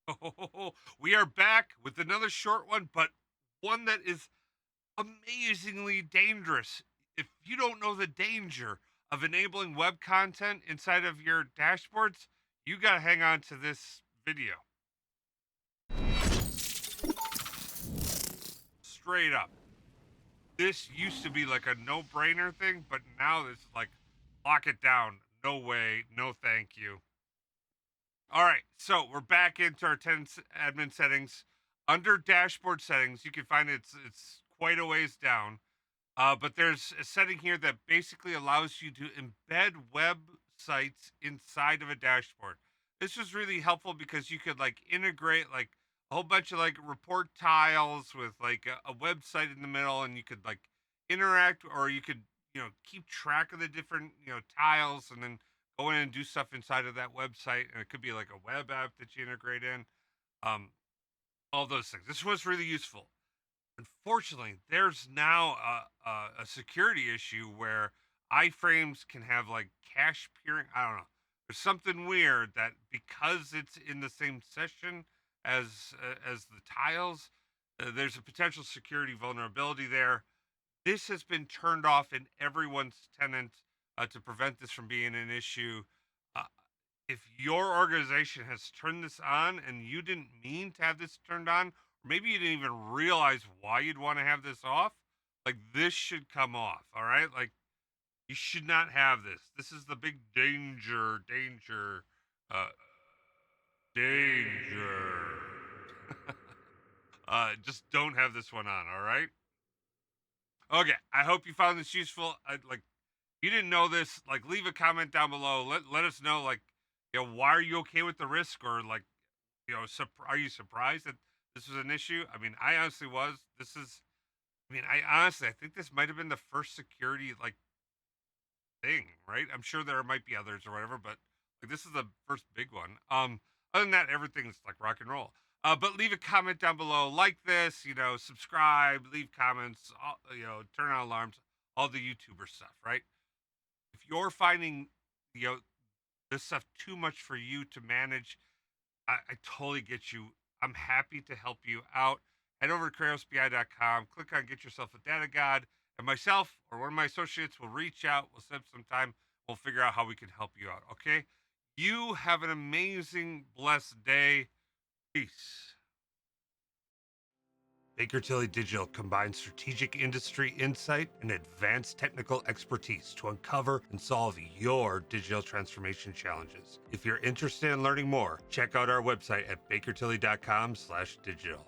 Oh, we are back with another short one, but one that is amazingly dangerous. If you don't know the danger of enabling web content inside of your dashboards, you got to hang on to this video. Straight up. This used to be like a no brainer thing, but now this is like lock it down. No way. No thank you. All right, so we're back into our tenant admin settings. Under dashboard settings, you can find it's quite a ways down. But there's a setting here that basically allows you to embed websites inside of a dashboard. This was really helpful because you could like integrate like a whole bunch of like report tiles with like a website in the middle, and you could like interact, or you could keep track of the different tiles, and then go in and do stuff inside of that website. And it could be like a web app that you integrate in. Um, all those things. This was really useful. Unfortunately, there's now a security issue where iframes can have like cache peering. I don't know. There's something weird that because it's in the same session as the tiles, there's a potential security vulnerability there. This has been turned off in everyone's tenant to prevent this from being an issue. Uh, if your organization has turned this on and you didn't mean to have this turned on, or maybe you didn't even realize why you'd want to have this off, like this should come off. All right. Like you should not have this. This is the big uh, danger. Just don't have this one on. All right. Okay. I hope you found this useful. Like, if you didn't know this, like, leave a comment down below. Let us know, like, why are you okay with the risk, or like, are you surprised that this was an issue? I mean, I honestly was. This is, I mean, I think this might have been the first security like thing, right? I'm sure there might be others or whatever, but like this is the first big one. Other than that, everything's like rock and roll. But leave a comment down below, like this, subscribe, leave comments, turn on alarms, all the YouTuber stuff, right? If you're finding, you know, this stuff too much for you to manage, I totally get you. I'm happy to help you out. Head over to KrayosBI.com, click on Get Yourself a Data God, and myself or one of my associates will reach out. We'll set up some time. We'll figure out how we can help you out. Okay? You have an amazing, blessed day. Peace. Baker Tilly Digital combines strategic industry insight and advanced technical expertise to uncover and solve your digital transformation challenges. If you're interested in learning more, check out our website at bakertilly.com/digital.